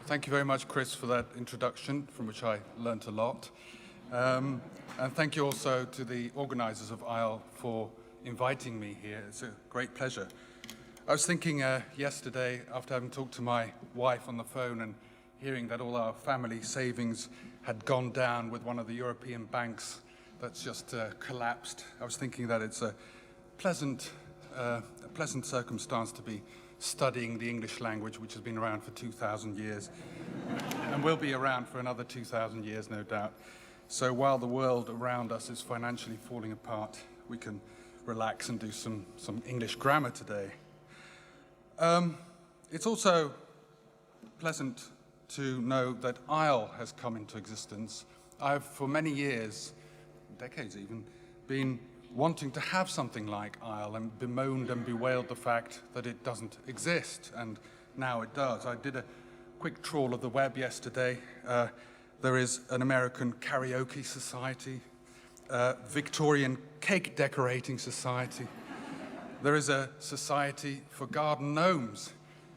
Thank you very much, Chris, for that introduction, from which I learnt a lot. And thank you also to the organizers of IEL for inviting me here. It's a great pleasure. I was thinking yesterday, after having talked to my wife on the phone and hearing that all our family savings had gone down with one of the European banks that's just collapsed, I was thinking that it's a pleasant circumstance to be studying the English language, which has been around for 2,000 years and will be around for another 2,000 years, no doubt. So while the world around us is financially falling apart, we can relax and do some English grammar today. It's also pleasant to know that IEL has come into existence. I've, for many years, decades even, been wanting to have something like IEL and bemoaned and bewailed the fact that it doesn't exist, and now it does. I did a quick trawl of the web yesterday. There is an American karaoke society, Victorian cake decorating society. There is a society for garden gnomes.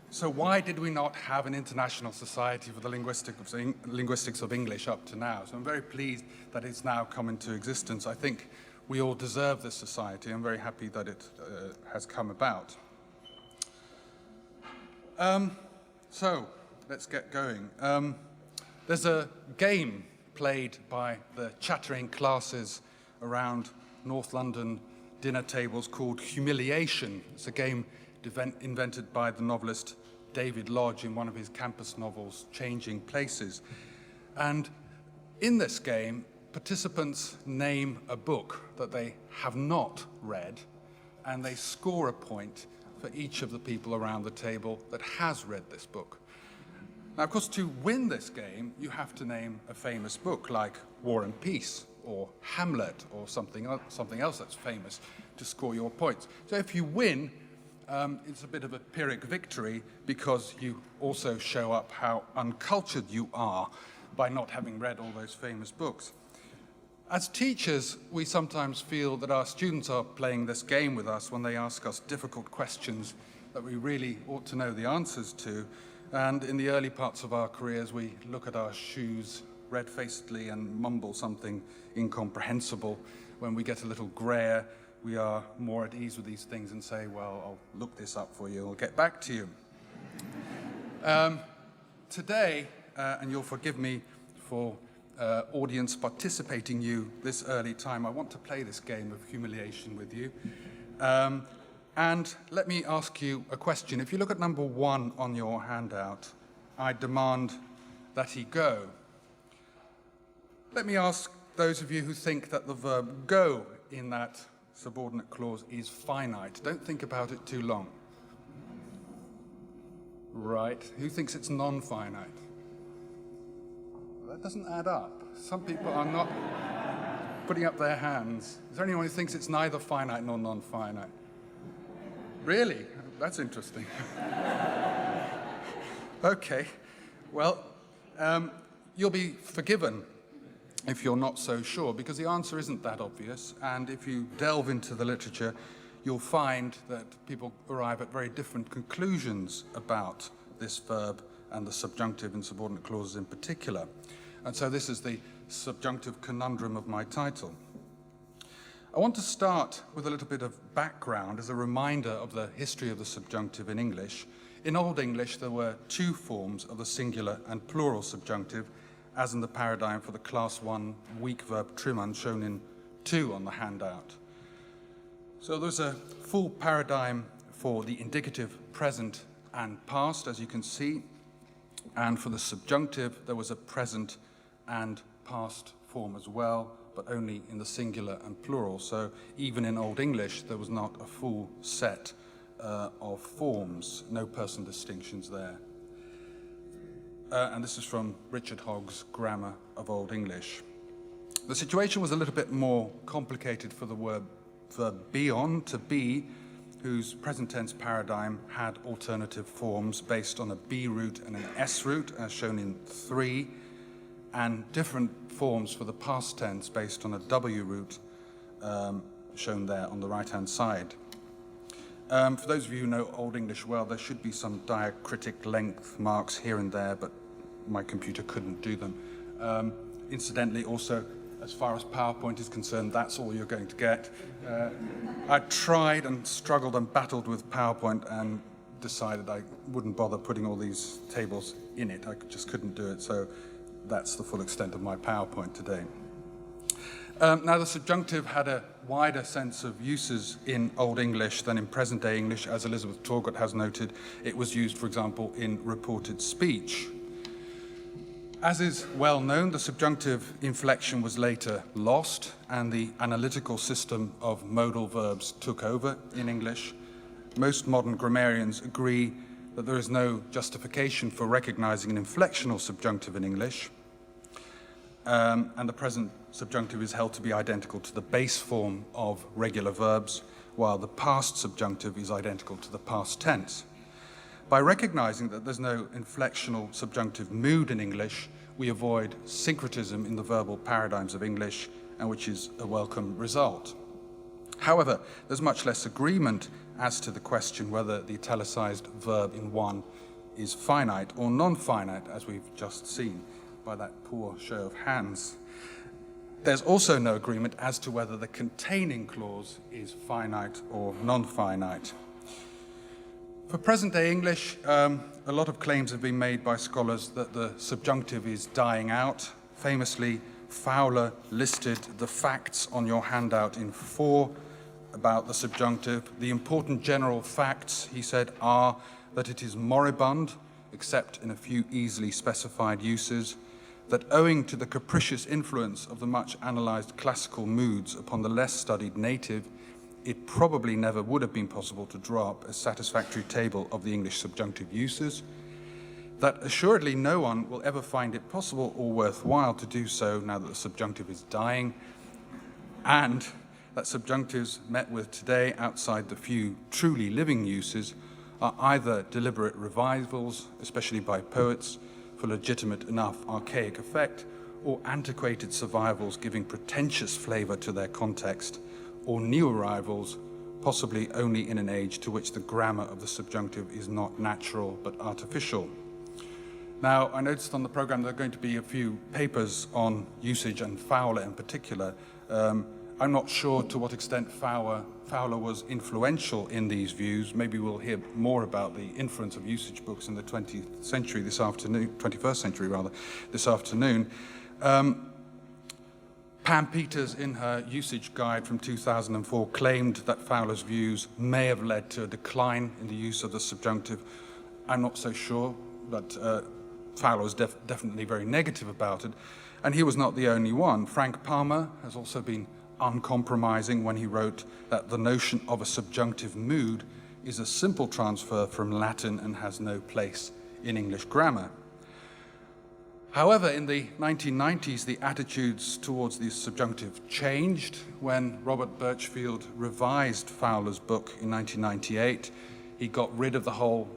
So why did we not have an international society for the linguistics of English up to now? So I'm very pleased that it's now come into existence. I think we all deserve this society. I'm very happy that it has come about. So let's get going. There's a game played by the chattering classes around North London dinner tables called Humiliation. It's a game invented by the novelist David Lodge in one of his campus novels, Changing Places. And in this game, participants name a book that they have not read, and they score a point for each of the people around the table that has read this book. Now, of course, to win this game, you have to name a famous book like War and Peace or Hamlet or something else that's famous to score your points. So if you win, it's a bit of a Pyrrhic victory because you also show up how uncultured you are by not having read all those famous books. As teachers, we sometimes feel that our students are playing this game with us when they ask us difficult questions that we really ought to know the answers to. And in the early parts of our careers, we look at our shoes red-facedly and mumble something incomprehensible. When we get a little grayer, we are more at ease with these things and say, well, I'll look this up for you, I'll get back to you. Today, and you'll forgive me for audience participating you this early time, I want to play this game of humiliation with you. And let me ask you a question. If you look at number 1 on your handout, I demand that he go. Let me ask those of you who think that the verb go in that subordinate clause is finite. Don't think about it too long. Right. Who thinks it's non-finite? That doesn't add up. Some people are not putting up their hands. Is there anyone who thinks it's neither finite nor non-finite? Really? That's interesting. Okay. Well, you'll be forgiven if you're not so sure, because the answer isn't that obvious, and if you delve into the literature, you'll find that people arrive at very different conclusions about this verb and the subjunctive and subordinate clauses in particular. And so this is the subjunctive conundrum of my title. I want to start with a little bit of background as a reminder of the history of the subjunctive in English. In Old English, there were 2 forms of the singular and plural subjunctive, as in the paradigm for the class 1 weak verb trimon shown in 2 on the handout. So there's a full paradigm for the indicative present and past, as you can see, and for the subjunctive there was a present and past form as well, but only in the singular and plural. So even in Old English there was not a full set of forms, no person distinctions there. And this is from Richard Hogg's Grammar of Old English. The situation was a little bit more complicated for the verb be on, to be, whose present tense paradigm had alternative forms based on a B root and an S root, as shown in 3, and different forms for the past tense based on a W root, shown there on the right-hand side. For those of you who know Old English well, there should be some diacritic length marks here and there, but my computer couldn't do them. Incidentally, also, as far as PowerPoint is concerned, that's all you're going to get. I tried and struggled and battled with PowerPoint and decided I wouldn't bother putting all these tables in it. I just couldn't do it, so that's the full extent of my PowerPoint today. Now, the subjunctive had a wider sense of uses in Old English than in present-day English. As Elizabeth Torgot has noted, it was used, for example, in reported speech. As is well known, the subjunctive inflection was later lost, and the analytical system of modal verbs took over in English. Most modern grammarians agree that there is no justification for recognizing an inflectional subjunctive in English, and the present subjunctive is held to be identical to the base form of regular verbs, while the past subjunctive is identical to the past tense. By recognizing that there's no inflectional subjunctive mood in English, we avoid syncretism in the verbal paradigms of English, and which is a welcome result. However, there's much less agreement as to the question whether the italicized verb in one is finite or non-finite, as we've just seen by that poor show of hands. There's also no agreement as to whether the containing clause is finite or non-finite. For present-day English, a lot of claims have been made by scholars that the subjunctive is dying out. Famously, Fowler listed the facts on your handout in 4 about the subjunctive. The important general facts, he said, are that it is moribund, except in a few easily specified uses, that owing to the capricious influence of the much analysed classical moods upon the less studied native, it probably never would have been possible to draw up a satisfactory table of the English subjunctive uses, that assuredly no one will ever find it possible or worthwhile to do so now that the subjunctive is dying, and that subjunctives met with today outside the few truly living uses are either deliberate revivals, especially by poets, for legitimate enough archaic effect, or antiquated survivals giving pretentious flavour to their context, or new arrivals, possibly only in an age to which the grammar of the subjunctive is not natural but artificial. Now, I noticed on the programme there are going to be a few papers on usage and Fowler in particular. I'm not sure to what extent Fowler was influential in these views. Maybe we'll hear more about the influence of usage books in the 20th century this afternoon, 21st century rather, this afternoon. Pam Peters, in her usage guide from 2004, claimed that Fowler's views may have led to a decline in the use of the subjunctive. I'm not so sure, but Fowler was definitely very negative about it, and he was not the only one. Frank Palmer has also been uncompromising when he wrote that the notion of a subjunctive mood is a simple transfer from Latin and has no place in English grammar. However, in the 1990s, the attitudes towards the subjunctive changed when Robert Birchfield revised Fowler's book in 1998. He got rid of the whole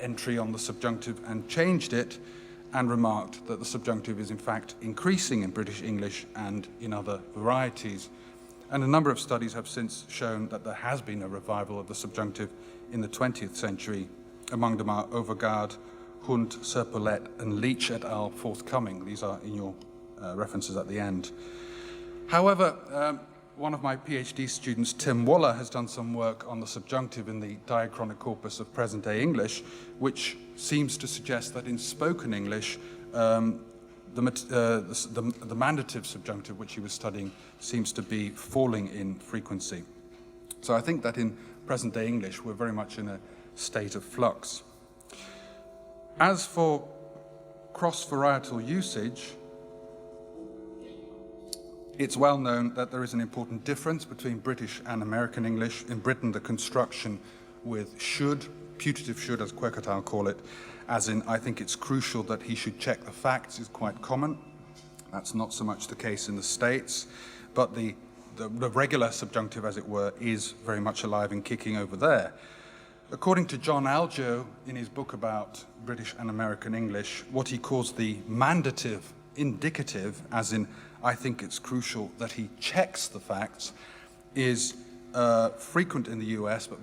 entry on the subjunctive and changed it, and remarked that the subjunctive is in fact increasing in British English and in other varieties. And a number of studies have since shown that there has been a revival of the subjunctive in the 20th century. Among them are Overgaard, Hund, Serpolet, and Leach et al. Forthcoming. These are in your references at the end. However, one of my PhD students, Tim Waller, has done some work on the subjunctive in the diachronic corpus of present-day English, which seems to suggest that in spoken English, the mandative subjunctive, which he was studying, seems to be falling in frequency. So I think that in present-day English, we're very much in a state of flux. As for cross-varietal usage, it's well known that there is an important difference between British and American English. In Britain, the construction with should, putative should, as Quirk et al. Call it, as in, I think it's crucial that he should check the facts, is quite common. That's not so much the case in the States, but the regular subjunctive, as it were, is very much alive and kicking over there. According to John Aljo, in his book about British and American English, what he calls the mandative indicative, as in, I think it's crucial that he checks the facts, is frequent in the US, but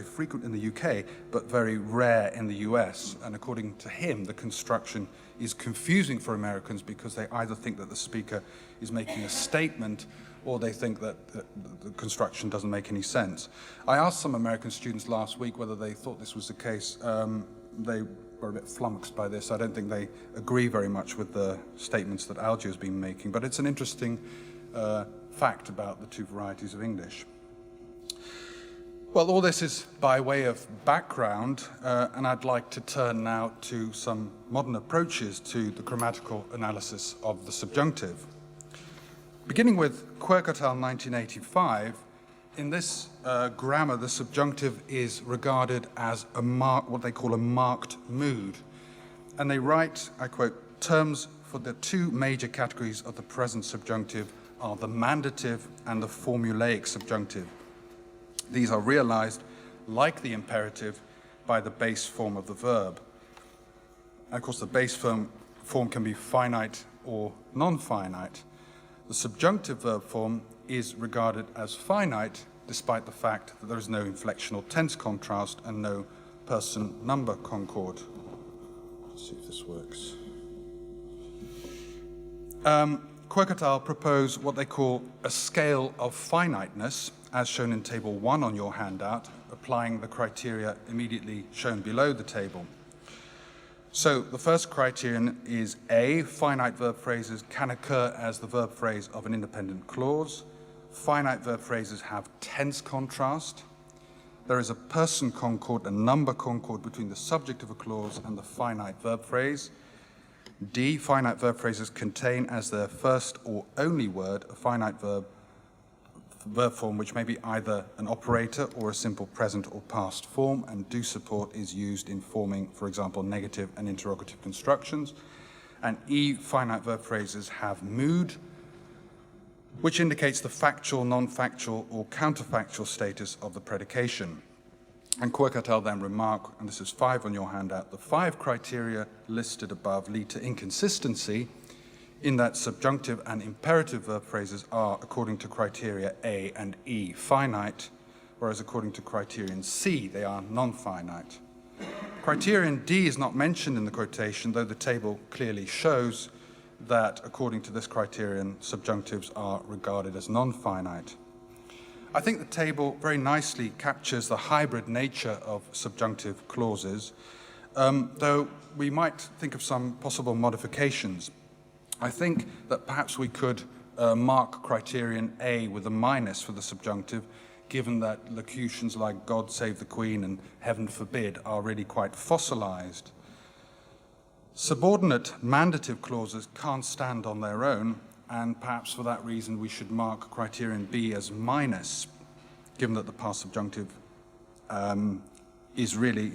frequent in the UK, but very rare in the US. And according to him, the construction is confusing for Americans because they either think that the speaker is making a statement or they think that the construction doesn't make any sense. I asked some American students last week whether they thought this was the case. They were a bit flummoxed by this. I don't think they agree very much with the statements that Algio has been making, but it's an interesting fact about the two varieties of English. Well, all this is by way of background, and I'd like to turn now to some modern approaches to the grammatical analysis of the subjunctive. Beginning with Quirk et al. 1985, in this grammar, the subjunctive is regarded as what they call a marked mood. And they write, I quote, terms for the two major categories of the present subjunctive are the mandative and the formulaic subjunctive. These are realized, like the imperative, by the base form of the verb. And of course, the base form can be finite or non-finite. The subjunctive verb form is regarded as finite, despite the fact that there is no inflectional tense contrast and no person-number concord. Let's see if this works. Quirk et al. Propose what they call a scale of finiteness, as shown in Table 1 on your handout, applying the criteria immediately shown below the table. So the first criterion is A, finite verb phrases can occur as the verb phrase of an independent clause. Finite verb phrases have tense contrast. There is a person concord and number concord between the subject of a clause and the finite verb phrase. D, finite verb phrases contain as their first or only word a finite verb form which may be either an operator or a simple present or past form, and do support is used in forming, for example, negative and interrogative constructions. And E, finite verb phrases have mood, which indicates the factual, non-factual, or counterfactual status of the predication. And Quirk et al. Then remark, and this is 5 on your handout, the 5 criteria listed above lead to inconsistency in that subjunctive and imperative verb phrases are, according to criteria A and E, finite, whereas according to criterion C, they are non-finite. Criterion D is not mentioned in the quotation, though the table clearly shows that, according to this criterion, subjunctives are regarded as non-finite. I think the table very nicely captures the hybrid nature of subjunctive clauses, though we might think of some possible modifications. I think that perhaps we could mark criterion A with a minus for the subjunctive, given that locutions like God save the Queen and heaven forbid are really quite fossilized. Subordinate mandative clauses can't stand on their own, and perhaps for that reason we should mark criterion B as minus, given that the past subjunctive is really,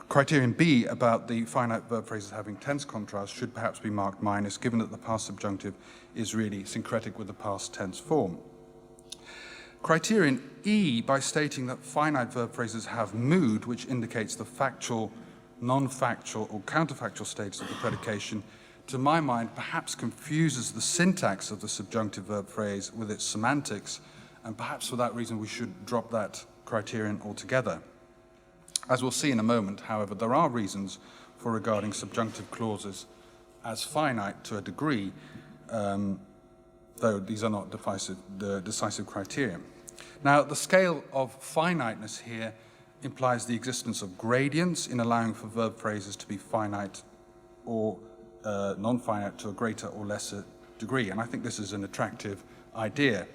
criterion B about the finite verb phrases having tense contrast should perhaps be marked minus, given that the past subjunctive is really syncretic with the past tense form. Criterion E, by stating that finite verb phrases have mood, which indicates the factual, non-factual, or counterfactual status of the predication, to my mind, perhaps confuses the syntax of the subjunctive verb phrase with its semantics, and perhaps for that reason we should drop that criterion altogether. As we'll see in a moment, however, there are reasons for regarding subjunctive clauses as finite to a degree, though these are not the decisive criterion. Now, the scale of finiteness here implies the existence of gradients in allowing for verb phrases to be finite or non-finite to a greater or lesser degree, and I think this is an attractive idea.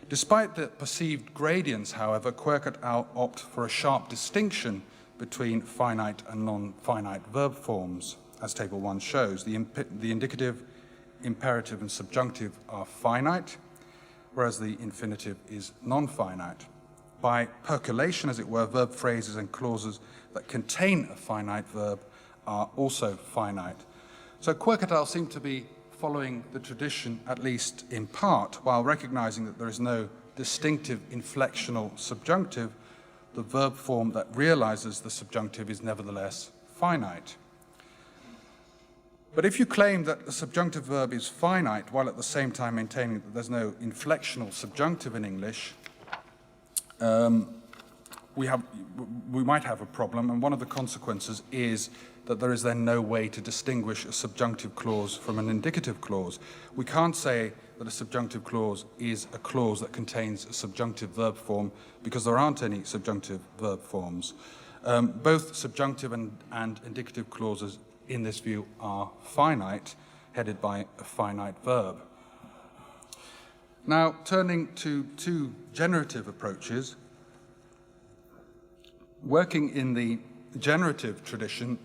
Despite the perceived gradients, however, Quirk et al. Opt for a sharp distinction between finite and non-finite verb forms, as Table 1 shows. The indicative, imperative, and subjunctive are finite, whereas the infinitive is non-finite. By percolation, as it were, verb phrases and clauses that contain a finite verb are also finite. So Quirk et al. Seem to be following the tradition, at least in part, while recognizing that there is no distinctive inflectional subjunctive. The verb form that realizes the subjunctive is nevertheless finite. But if you claim that the subjunctive verb is finite while at the same time maintaining that there's no inflectional subjunctive in English, we might have a problem, and one of the consequences is that there is then no way to distinguish a subjunctive clause from an indicative clause. We can't say that a subjunctive clause is a clause that contains a subjunctive verb form because there aren't any subjunctive verb forms. Both subjunctive and indicative clauses in this view are finite, headed by a finite verb. Now, turning to two generative approaches, working in the generative tradition,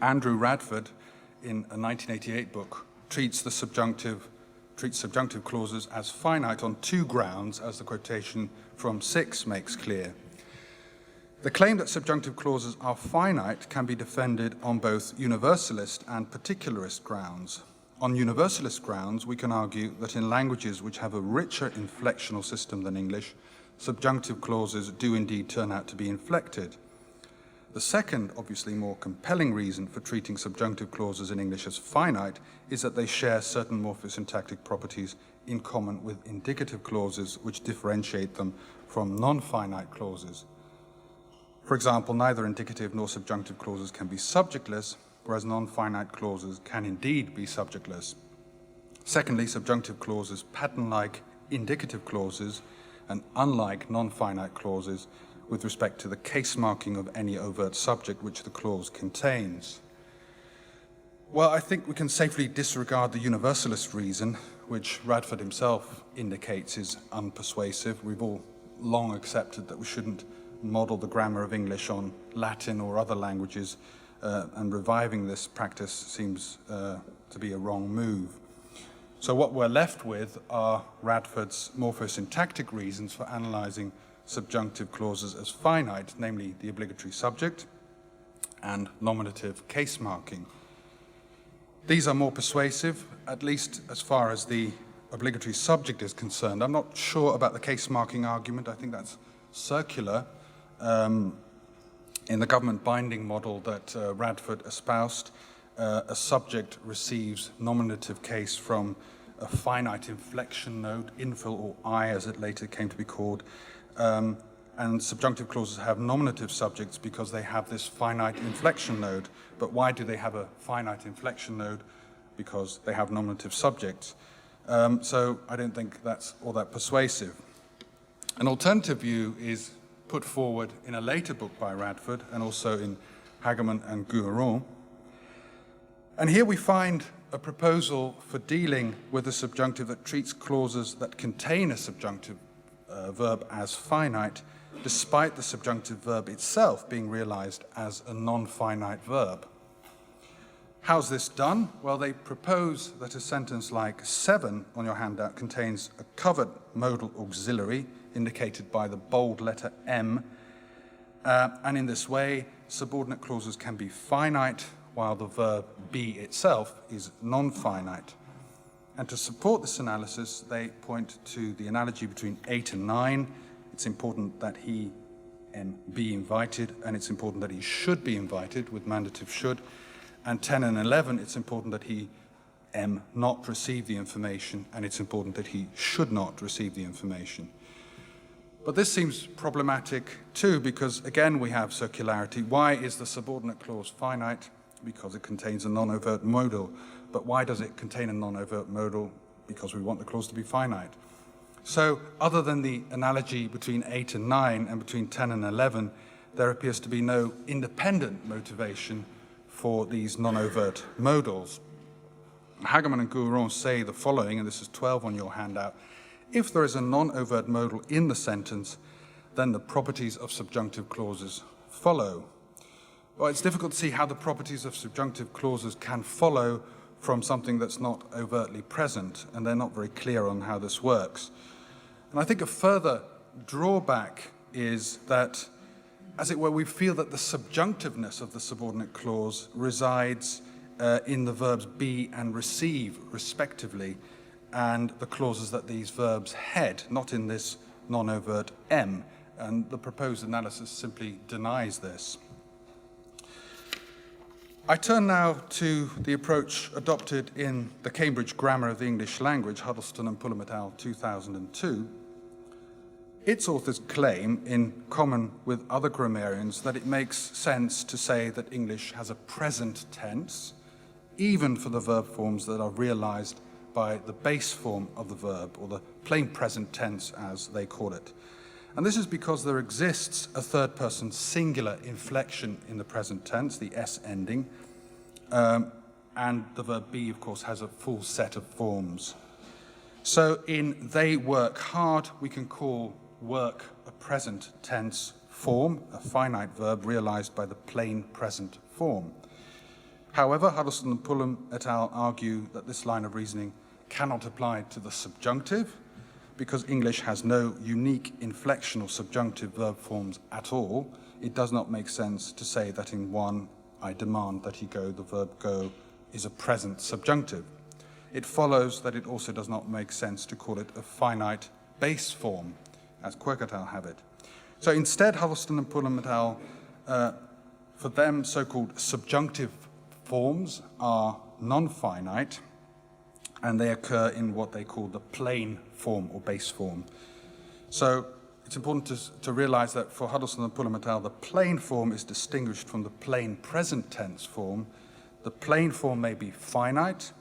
Andrew Radford, in a 1988 book, treats subjunctive clauses as finite on two grounds, as the quotation from 6 makes clear. The claim that subjunctive clauses are finite can be defended on both universalist and particularist grounds. On universalist grounds, we can argue that in languages which have a richer inflectional system than English, subjunctive clauses do indeed turn out to be inflected. The second, obviously more compelling reason for treating subjunctive clauses in English as finite is that they share certain morphosyntactic properties in common with indicative clauses which differentiate them from non-finite clauses. For example, neither indicative nor subjunctive clauses can be subjectless, whereas non-finite clauses can indeed be subjectless. Secondly, subjunctive clauses pattern like indicative clauses and unlike non-finite clauses with respect to the case marking of any overt subject which the clause contains. Well, I think we can safely disregard the universalist reason, which Radford himself indicates is unpersuasive. We've all long accepted that we shouldn't model the grammar of English on Latin or other languages, and reviving this practice seems to be a wrong move. So what we're left with are Radford's morphosyntactic reasons for analyzing subjunctive clauses as finite, namely the obligatory subject and nominative case marking. These are more persuasive, at least as far as the obligatory subject is concerned. I'm not sure about the case marking argument. I think that's circular. In the government binding model that Radford espoused, a subject receives nominative case from a finite inflection node, infil or I as it later came to be called, and subjunctive clauses have nominative subjects because they have this finite inflection node. But why do they have a finite inflection node? Because they have nominative subjects. So I don't think that's all that persuasive. An alternative view is put forward in a later book by Radford and also in Hagemann and Guérin. And here we find a proposal for dealing with a subjunctive that treats clauses that contain a subjunctive verb as finite, despite the subjunctive verb itself being realized as a non-finite verb. How's this done? Well, they propose that a sentence like 7 on your handout contains a covered modal auxiliary indicated by the bold letter M, and in this way, subordinate clauses can be finite while the verb be itself is non-finite. And to support this analysis, they point to the analogy between 8 and 9. It's important that he, M, be invited, and it's important that he should be invited, with mandative should. And 10 and 11, it's important that he, M, not receive the information, and it's important that he should not receive the information. But this seems problematic too, because again we have circularity. Why is the subordinate clause finite? Because it contains a non-overt modal. But why does it contain a non-overt modal? Because we want the clause to be finite. So other than the analogy between 8 and 9 and between 10 and 11, there appears to be no independent motivation for these non-overt modals. Hagemann and Guérin say the following, and this is 12 on your handout: if there is a non-overt modal in the sentence, then the properties of subjunctive clauses follow. Well, it's difficult to see how the properties of subjunctive clauses can follow from something that's not overtly present, and they're not very clear on how this works. And I think a further drawback is that, as it were, we feel that the subjunctiveness of the subordinate clause resides in the verbs be and receive, respectively, and the clauses that these verbs head, not in this non-overt M, and the proposed analysis simply denies this. I turn now to the approach adopted in the Cambridge Grammar of the English Language, Huddleston and Pullum et al. 2002. Its authors claim, in common with other grammarians, that it makes sense to say that English has a present tense, even for the verb forms that are realized by the base form of the verb, or the plain present tense as they call it. And this is because there exists a third-person singular inflection in the present tense, the S ending, and the verb be, of course, has a full set of forms. So in they work hard, we can call work a present tense form, a finite verb realized by the plain present form. However, Huddleston and Pullum et al. Argue that this line of reasoning cannot apply to the subjunctive, because English has no unique inflectional subjunctive verb forms at all. It does not make sense to say that in one, I demand that he go, the verb go is a present subjunctive. It follows that it also does not make sense to call it a finite base form, as Quirk et al. Have it. So instead, Huddleston and Pullum et al., for them, so-called subjunctive forms are non-finite, and they occur in what they call the plain form or base form. So it's important to realize that for Huddleston and Pullum et al., the plain form is distinguished from the plain present tense form. The plain form may be finite,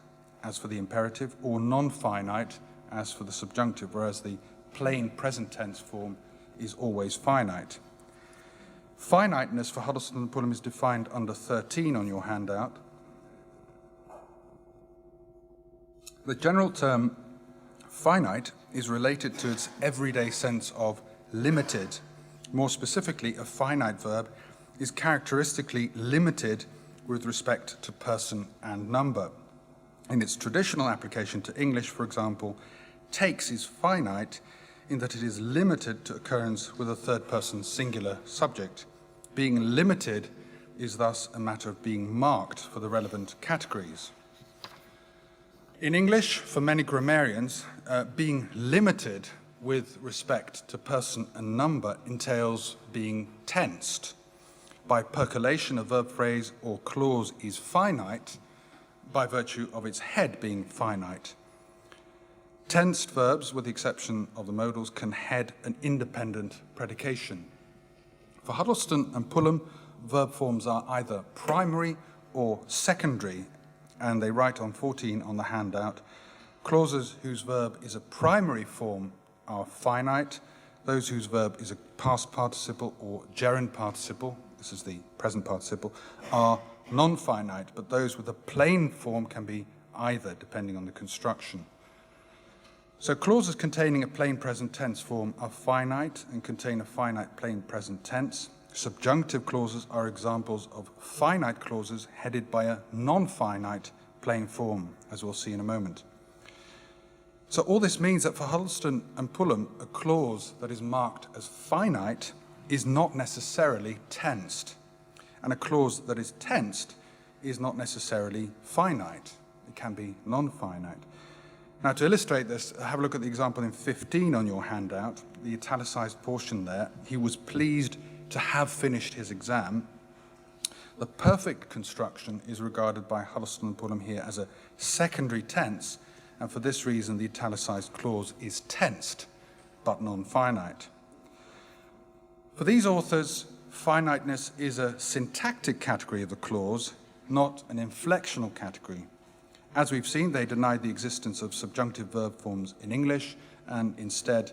as for the imperative, or non-finite, as for the subjunctive, whereas the plain present tense form is always finite. Finiteness for Huddleston and Pullum is defined under 13 on your handout. The general term finite is related to its everyday sense of limited. More specifically, a finite verb is characteristically limited with respect to person and number. In its traditional application to English, for example, takes is finite in that it is limited to occurrence with a third-person singular subject. Being limited is thus a matter of being marked for the relevant categories. In English, for many grammarians, being limited with respect to person and number entails being tensed. By percolation, a verb phrase or clause is finite by virtue of its head being finite. Tensed verbs, with the exception of the modals, can head an independent predication. For Huddleston and Pullum, verb forms are either primary or secondary, and they write on 14 on the handout. Clauses whose verb is a primary form are finite. Those whose verb is a past participle or gerund participle, this is the present participle, are non-finite, but those with a plain form can be either, depending on the construction. So clauses containing a plain present tense form are finite and contain a finite plain present tense. Subjunctive clauses are examples of finite clauses headed by a non-finite plain form, as we'll see in a moment. So all this means that for Huddleston and Pullum, a clause that is marked as finite is not necessarily tensed, and a clause that is tensed is not necessarily finite. It can be non-finite. Now, to illustrate this, have a look at the example in 15 on your handout, the italicized portion there. He was pleased to have finished his exam. The perfect construction is regarded by Huddleston and Pullum here as a secondary tense, and for this reason the italicized clause is tensed, but non-finite. For these authors, finiteness is a syntactic category of the clause, not an inflectional category. As we've seen, they denied the existence of subjunctive verb forms in English, and instead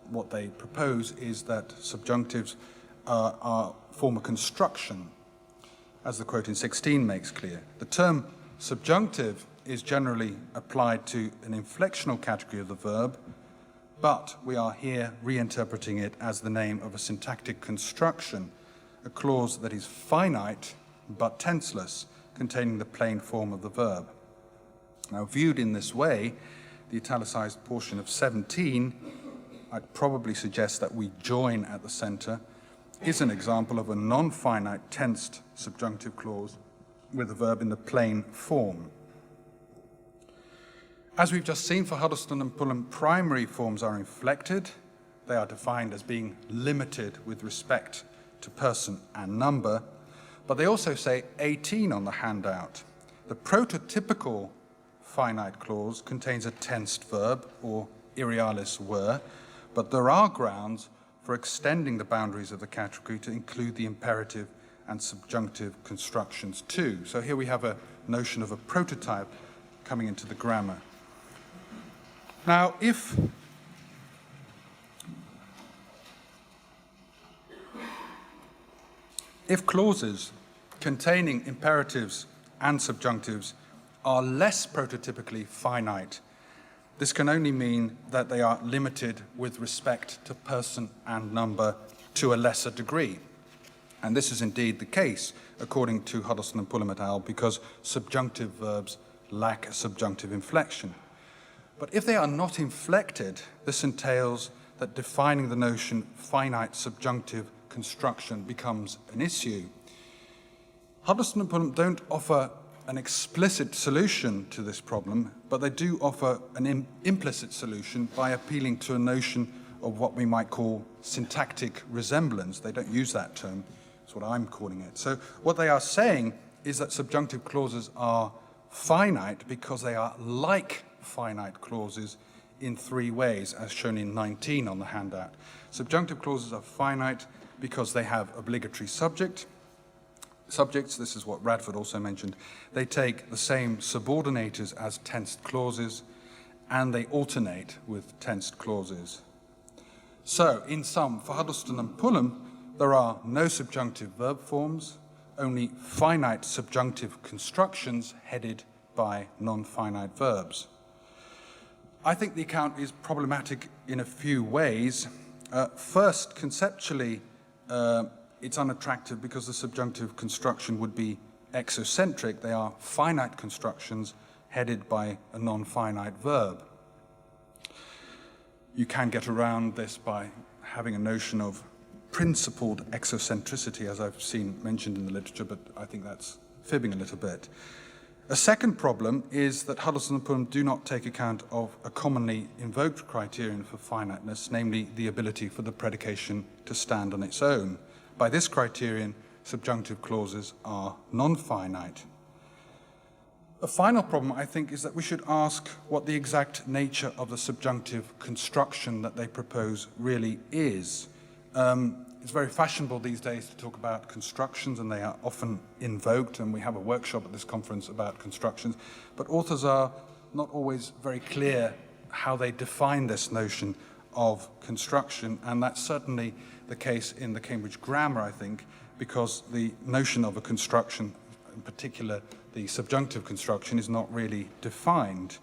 what they propose is that subjunctives form a construction, as the quote in 16 makes clear. The term subjunctive is generally applied to an inflectional category of the verb, but we are here reinterpreting it as the name of a syntactic construction, a clause that is finite but tenseless, containing the plain form of the verb. Now, viewed in this way, the italicized portion of 17, I'd probably suggest that we join at the center, is an example of a non-finite tensed subjunctive clause with a verb in the plain form. As we've just seen, for Huddleston and Pullum, primary forms are inflected. They are defined as being limited with respect to person and number. But they also say 18 on the handout. The prototypical finite clause contains a tensed verb, or irrealis were, but there are grounds for extending the boundaries of the category to include the imperative and subjunctive constructions too. So here we have a notion of a prototype coming into the grammar. Now, if clauses containing imperatives and subjunctives are less prototypically finite, this can only mean that they are limited with respect to person and number to a lesser degree. And this is indeed the case, according to Huddleston and Pullum et al., because subjunctive verbs lack a subjunctive inflection. But if they are not inflected, this entails that defining the notion finite subjunctive construction becomes an issue. Huddleston and Pullum don't offer an explicit solution to this problem, but they do offer an implicit solution by appealing to a notion of what we might call syntactic resemblance. They don't use that term, that's what I'm calling it. So what they are saying is that subjunctive clauses are finite because they are like finite clauses in three ways, as shown in 19 on the handout. Subjunctive clauses are finite because they have obligatory subjects, this is what Radford also mentioned, they take the same subordinators as tensed clauses, and they alternate with tensed clauses. So, in sum, for Huddleston and Pullum, there are no subjunctive verb forms, only finite subjunctive constructions headed by non-finite verbs. I think the account is problematic in a few ways. First, conceptually, it's unattractive because the subjunctive construction would be exocentric. They are finite constructions headed by a non-finite verb. You can get around this by having a notion of principled exocentricity, as I've seen mentioned in the literature, but I think that's fibbing a little bit. A second problem is that Huddleston and Pullum do not take account of a commonly invoked criterion for finiteness, namely the ability for the predication to stand on its own. By this criterion, subjunctive clauses are non-finite. A final problem, I think, is that we should ask what the exact nature of the subjunctive construction that they propose really is. It's very fashionable these days to talk about constructions, and they are often invoked, and we have a workshop at this conference about constructions, but authors are not always very clear how they define this notion of construction, and that's certainly the case in the Cambridge Grammar, I think, because the notion of a construction, in particular the subjunctive construction, is not really defined.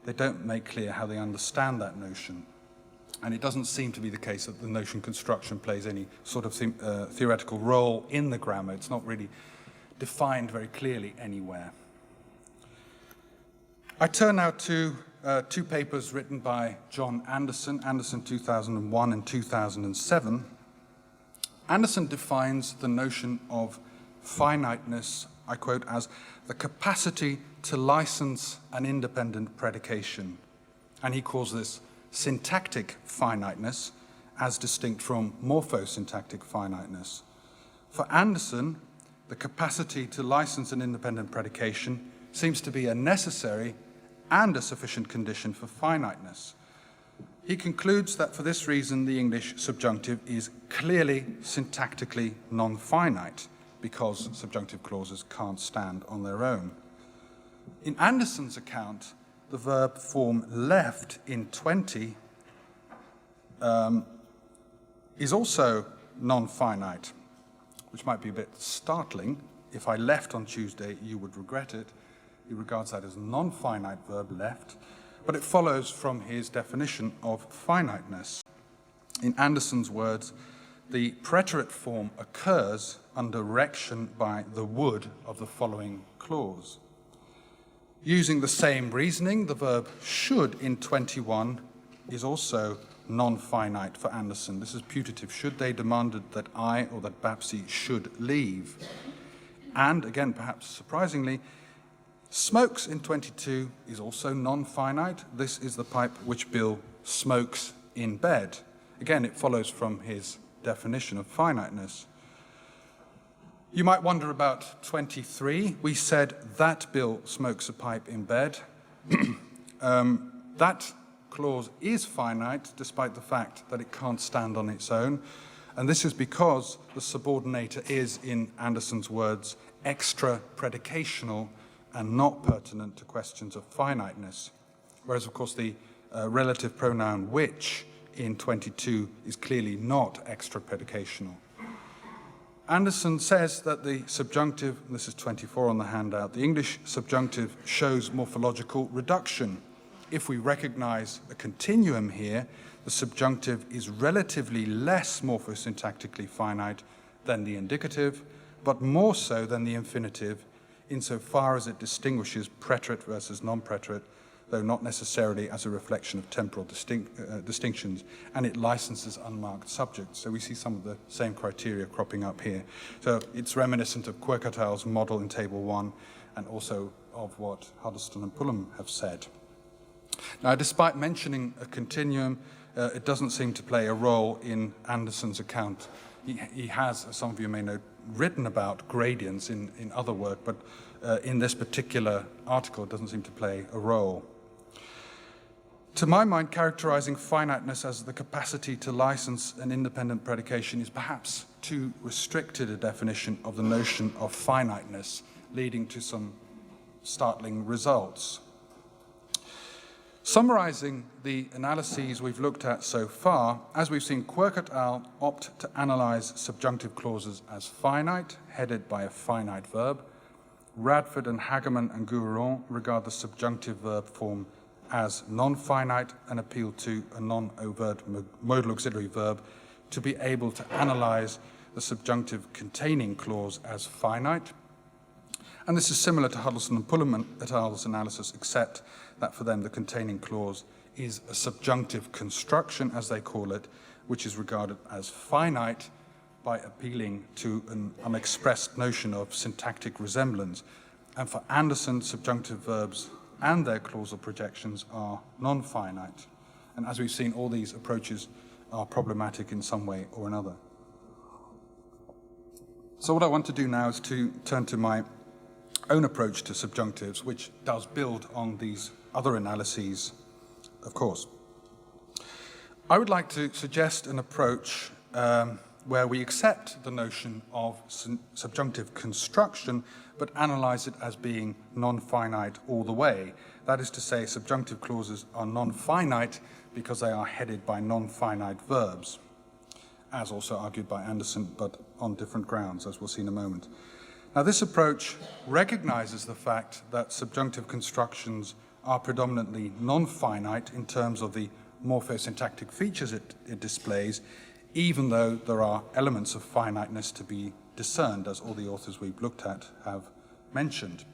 They don't make clear how they understand that notion. And it doesn't seem to be the case that the notion construction plays any sort of theoretical role in the grammar. It's not really defined very clearly anywhere. I turn now to two papers written by John Anderson, 2001 and 2007. Anderson defines the notion of finiteness, I quote, as the capacity to license an independent predication. And he calls this syntactic finiteness as distinct from morphosyntactic finiteness. For Anderson, the capacity to license an independent predication seems to be a necessary and a sufficient condition for finiteness. He concludes that for this reason, the English subjunctive is clearly syntactically non-finite, because subjunctive clauses can't stand on their own. In Anderson's account, the verb form left in 20 is also non-finite, which might be a bit startling. If I left on Tuesday, you would regret it. He regards that as a non-finite verb, left, but it follows from his definition of finiteness. In Anderson's words, the preterite form occurs under rection by the would of the following clause. Using the same reasoning, the verb should in 21 is also non-finite for Anderson. This is putative. Should they demanded that I or that Babsy should leave? And again, perhaps surprisingly, smokes in 22 is also non-finite. This is the pipe which Bill smokes in bed. Again, it follows from his definition of finiteness. You might wonder about 23. We said that Bill smokes a pipe in bed. That clause is finite, despite the fact that it can't stand on its own. And this is because the subordinator is, in Anderson's words, extra-predicational and not pertinent to questions of finiteness. Whereas, of course, the relative pronoun which in 22 is clearly not extra-predicational. Anderson says that the subjunctive, this is 24 on the handout, the English subjunctive shows morphological reduction. If we recognize a continuum here, the subjunctive is relatively less morphosyntactically finite than the indicative, but more so than the infinitive, insofar as it distinguishes preterite versus non-preterite, though not necessarily as a reflection of temporal distinctions, and it licenses unmarked subjects. So we see some of the same criteria cropping up here. So it's reminiscent of Quercatel's model in Table 1, and also of what Huddleston and Pullum have said. Now, despite mentioning a continuum, it doesn't seem to play a role in Anderson's account. He has, as some of you may know, written about gradients in other work, but in this particular article, it doesn't seem to play a role. To my mind, characterizing finiteness as the capacity to license an independent predication is perhaps too restricted a definition of the notion of finiteness, leading to some startling results. Summarizing the analyses we've looked at so far, as we've seen, Quirk et al. Opt to analyze subjunctive clauses as finite, headed by a finite verb. Radford and Hageman and Gouron regard the subjunctive verb form as non-finite and appeal to a non-overt modal auxiliary verb to be able to analyze the subjunctive containing clause as finite. And this is similar to Huddleston and Pullum et al.'s analysis, except that for them the containing clause is a subjunctive construction, as they call it, which is regarded as finite by appealing to an unexpressed notion of syntactic resemblance. And for Anderson, subjunctive verbs and their clausal projections are non-finite. And as we've seen, all these approaches are problematic in some way or another. So what I want to do now is to turn to my own approach to subjunctives, which does build on these other analyses, of course. I would like to suggest an approach where we accept the notion of subjunctive construction, but analyze it as being non-finite all the way. That is to say, subjunctive clauses are non-finite because they are headed by non-finite verbs, as also argued by Anderson, but on different grounds, as we'll see in a moment. Now, this approach recognizes the fact that subjunctive constructions are predominantly non-finite in terms of the morphosyntactic features it displays, even though there are elements of finiteness to be discerned, as all the authors we've looked at have mentioned.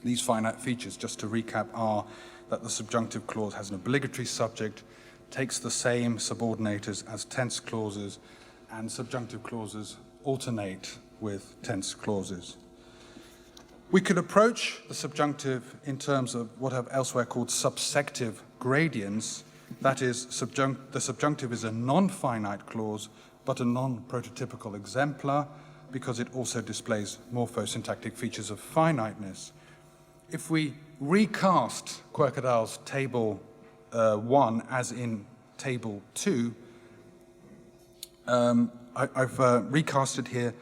These finite features, just to recap, are that the subjunctive clause has an obligatory subject, takes the same subordinators as tense clauses, and subjunctive clauses alternate with tense clauses. We could approach the subjunctive in terms of what I've elsewhere called subsective gradients. That is, the subjunctive is a non-finite clause, but a non-prototypical exemplar, because it also displays morphosyntactic features of finiteness. If we recast Quirk et al.'s Table 1 as in Table 2, I've recast it here,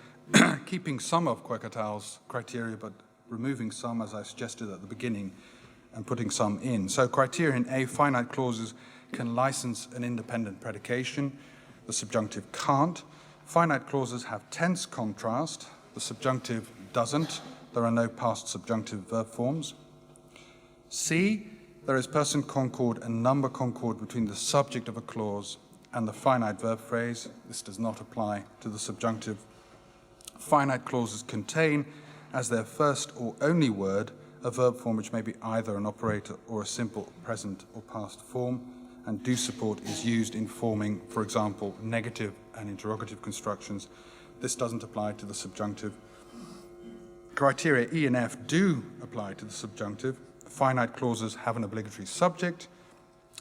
keeping some of Quirk et al.'s criteria, but removing some, as I suggested at the beginning, and putting some in. So criterion A, finite clauses can license an independent predication. The subjunctive can't. Finite clauses have tense contrast. The subjunctive doesn't. There are no past subjunctive verb forms. C, there is person concord and number concord between the subject of a clause and the finite verb phrase. This does not apply to the subjunctive. Finite clauses contain, as their first or only word, a verb form which may be either an operator or a simple present or past form, and do support is used in forming, for example, negative and interrogative constructions. This doesn't apply to the subjunctive. Criteria E and F do apply to the subjunctive. Finite clauses have an obligatory subject.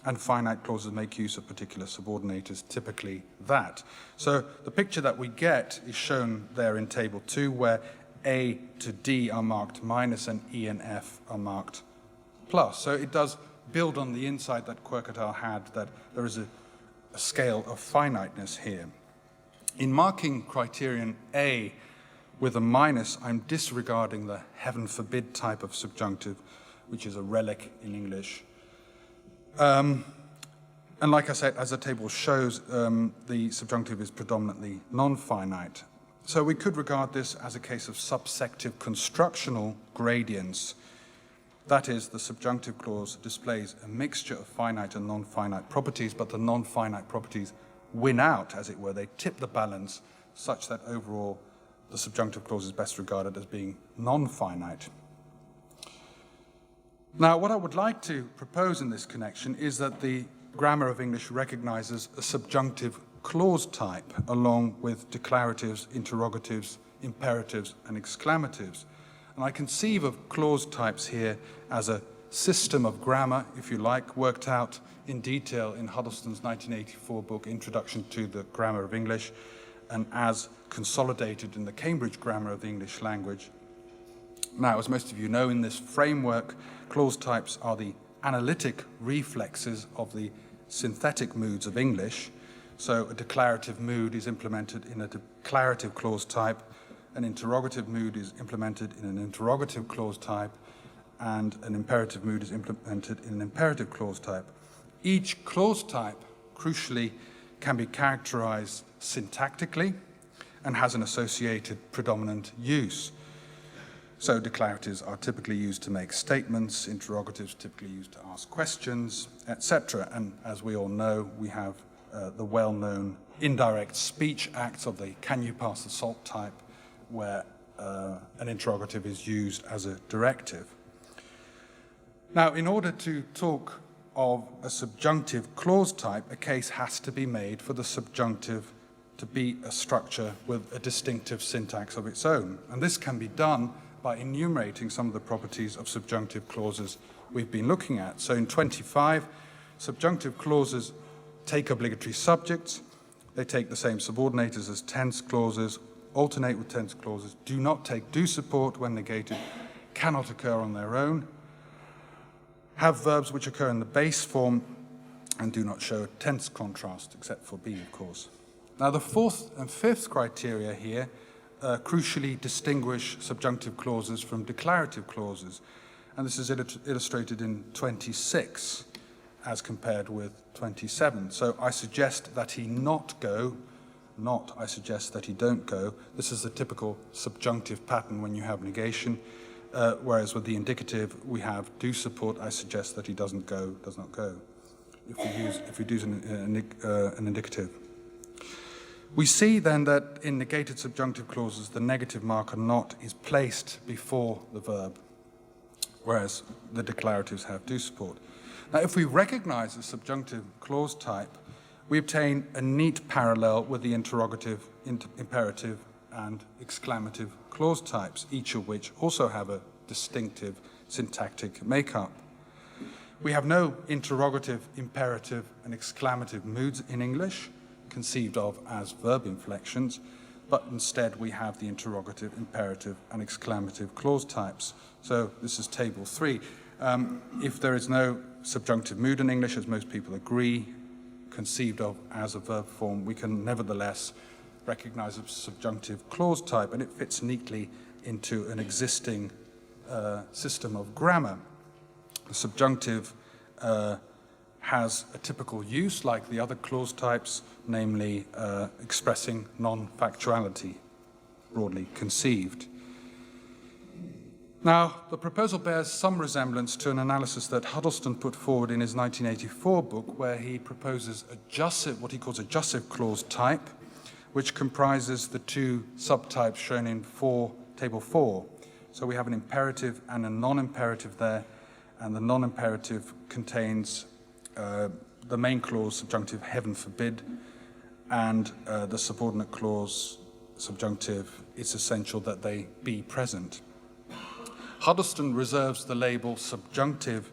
and finite clauses make use of particular subordinators, typically that. So the picture that we get is shown there in Table 2, where A to D are marked minus and E and F are marked plus. So it does build on the insight that Quercetal had, that there is a scale of finiteness here. In marking criterion A with a minus, I'm disregarding the heaven forbid type of subjunctive, which is a relic in English. And like I said, as the table shows, the subjunctive is predominantly non-finite. So we could regard this as a case of subsective constructional gradients. That is, the subjunctive clause displays a mixture of finite and non-finite properties, but the non-finite properties win out, as it were. They tip the balance such that overall the subjunctive clause is best regarded as being non-finite. Now, what I would like to propose in this connection is that the grammar of English recognizes a subjunctive clause type along with declaratives, interrogatives, imperatives, and exclamatives. And I conceive of clause types here as a system of grammar, if you like, worked out in detail in Huddleston's 1984 book, Introduction to the Grammar of English, and as consolidated in the Cambridge Grammar of the English Language. Now, as most of you know, in this framework, clause types are the analytic reflexes of the synthetic moods of English. So a declarative mood is implemented in a declarative clause type, an interrogative mood is implemented in an interrogative clause type, and an imperative mood is implemented in an imperative clause type. Each clause type, crucially, can be characterized syntactically and has an associated predominant use. So declaratives are typically used to make statements, interrogatives typically used to ask questions, etc. And as we all know, we have the well-known indirect speech acts of the can you pass the salt type, where an interrogative is used as a directive. Now, in order to talk of a subjunctive clause type, a case has to be made for the subjunctive to be a structure with a distinctive syntax of its own. And this can be done by enumerating some of the properties of subjunctive clauses we've been looking at. So in 25, subjunctive clauses take obligatory subjects, they take the same subordinators as tense clauses, alternate with tense clauses, do not take do support when negated, cannot occur on their own, have verbs which occur in the base form, and do not show a tense contrast, except for B, of course. Now, the fourth and fifth criteria here crucially distinguish subjunctive clauses from declarative clauses, and this is illustrated in 26 as compared with 27. So I suggest that he not go, not I suggest that he don't go. This is the typical subjunctive pattern when you have negation, whereas with the indicative we have do support, I suggest that he doesn't go, does not go, if we use an indicative. We see then that in negated subjunctive clauses, the negative marker not is placed before the verb, whereas the declaratives have do support. Now, if we recognize a subjunctive clause type, we obtain a neat parallel with the interrogative, imperative, and exclamative clause types, each of which also have a distinctive syntactic makeup. We have no interrogative, imperative, and exclamative moods in English, conceived of as verb inflections, but instead we have the interrogative, imperative, and exclamative clause types. So this is table 3. If there is no subjunctive mood in English, as most people agree, conceived of as a verb form, we can nevertheless recognize a subjunctive clause type, and it fits neatly into an existing system of grammar. The subjunctive has a typical use like the other clause types, namely expressing non-factuality, broadly conceived. Now, the proposal bears some resemblance to an analysis that Huddleston put forward in his 1984 book, where he proposes what he calls a jussive clause type, which comprises the two subtypes shown in table 4. So we have an imperative and a non-imperative there, and the non-imperative contains the main clause, subjunctive, heaven forbid, and the subordinate clause, subjunctive, it's essential that they be present. Huddleston reserves the label subjunctive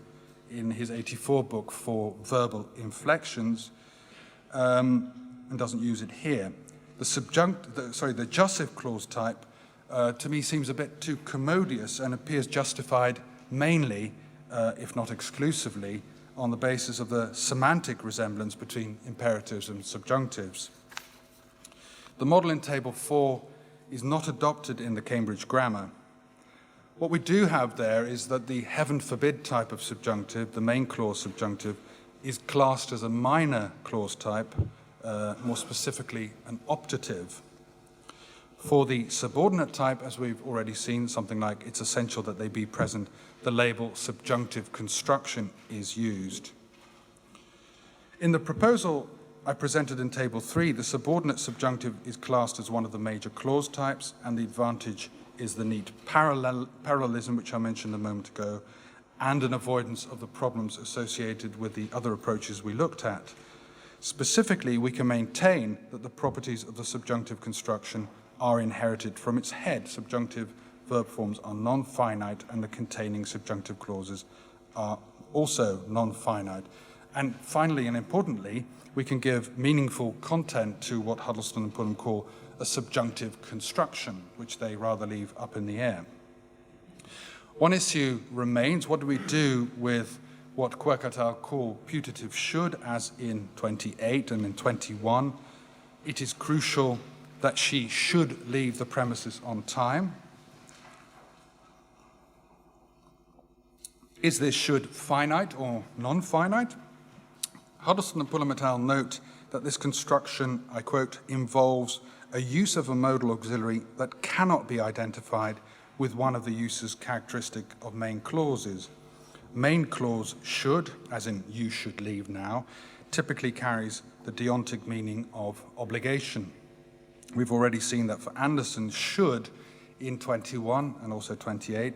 in his 84 book for verbal inflections, and doesn't use it here. The jussive clause type, to me, seems a bit too commodious and appears justified mainly, if not exclusively, on the basis of the semantic resemblance between imperatives and subjunctives. The model in Table 4 is not adopted in the Cambridge Grammar. What we do have there is that the heaven forbid type of subjunctive, the main clause subjunctive, is classed as a minor clause type, more specifically an optative. For the subordinate type, as we've already seen, something like it's essential that they be present, the label subjunctive construction is used. In the proposal I presented in Table 3, the subordinate subjunctive is classed as one of the major clause types, and the advantage is the neat parallelism, which I mentioned a moment ago, and an avoidance of the problems associated with the other approaches we looked at. Specifically, we can maintain that the properties of the subjunctive construction are inherited from its head. Subjunctive verb forms are non-finite, and the containing subjunctive clauses are also non-finite. And finally, and importantly, we can give meaningful content to what Huddleston and Pulham call a subjunctive construction, which they rather leave up in the air. One issue remains: what do we do with what Quirk et al. Call putative should, as in 28 and in 21? It is crucial that she should leave the premises on time. Is this should finite or non-finite? Huddleston and Pulham et al. Note that this construction, I quote, involves a use of a modal auxiliary that cannot be identified with one of the uses characteristic of main clauses. Main clause should, as in you should leave now, typically carries the deontic meaning of obligation. We've already seen that for Anderson, should in 21 and also 28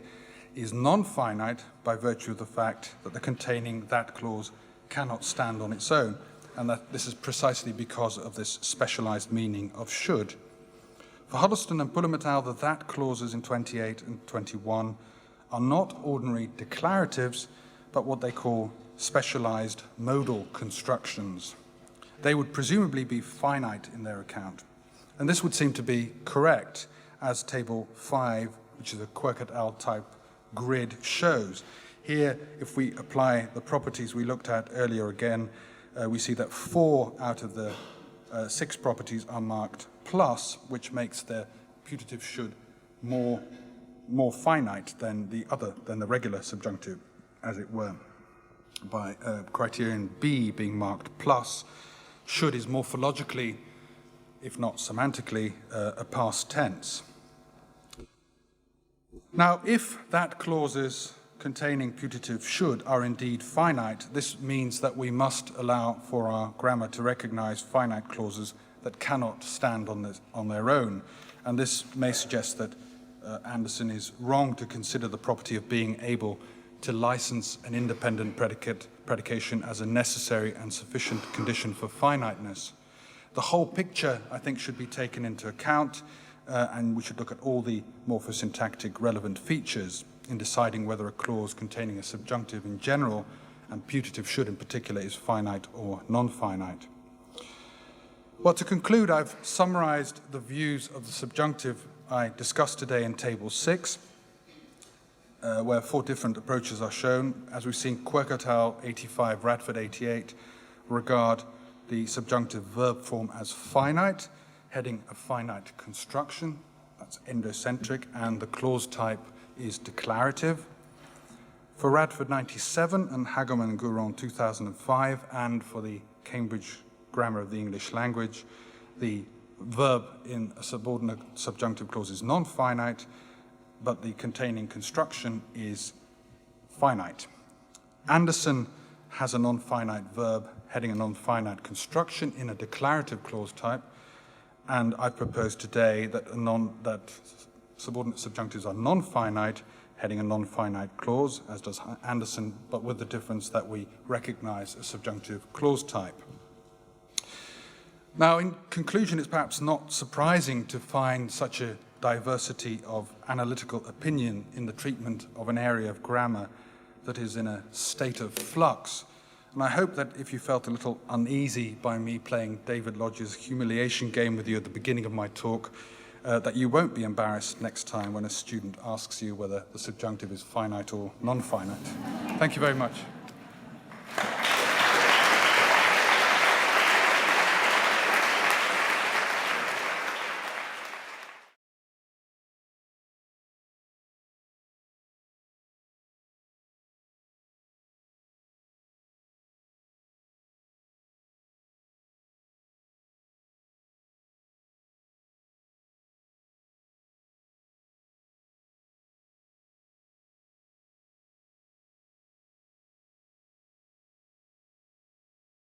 is non-finite by virtue of the fact that the containing that clause cannot stand on its own, and that this is precisely because of this specialized meaning of should. For Huddleston and Pulham et al., the that clauses in 28 and 21 are not ordinary declaratives, but what they call specialized modal constructions. They would presumably be finite in their account. And this would seem to be correct, as Table 5, which is a Quirk et al. Type grid, shows. Here, if we apply the properties we looked at earlier again, we see that 4 out of the 6 properties are marked plus, which makes the putative should more finite than the regular subjunctive, as it were. By criterion B being marked plus, should is morphologically, if not semantically, a past tense. Now, if that clauses containing putative should are indeed finite, this means that we must allow for our grammar to recognize finite clauses that cannot stand on their own. And this may suggest that Anderson is wrong to consider the property of being able to license an independent predication as a necessary and sufficient condition for finiteness. The whole picture, I think, should be taken into account, and we should look at all the morphosyntactic relevant features in deciding whether a clause containing a subjunctive in general and putative should in particular is finite or non-finite. Well, to conclude, I've summarized the views of the subjunctive I discussed today in Table 6, where 4 different approaches are shown. As we've seen, Quirk et al. 85, Radford 88 regard the subjunctive verb form as finite, heading a finite construction, that's endocentric, and the clause type is declarative. For Radford 97 and Hageman and Gouron 2005, and for the Cambridge Grammar of the English Language, the verb in a subordinate subjunctive clause is non-finite, but the containing construction is finite. Anderson has a non-finite verb heading a non-finite construction in a declarative clause type, and I propose today that subordinate subjunctives are non-finite, heading a non-finite clause, as does Anderson, but with the difference that we recognize a subjunctive clause type. Now, in conclusion, it's perhaps not surprising to find such a diversity of analytical opinion in the treatment of an area of grammar that is in a state of flux. And I hope that if you felt a little uneasy by me playing David Lodge's humiliation game with you at the beginning of my talk, that you won't be embarrassed next time when a student asks you whether the subjunctive is finite or non-finite. Thank you very much.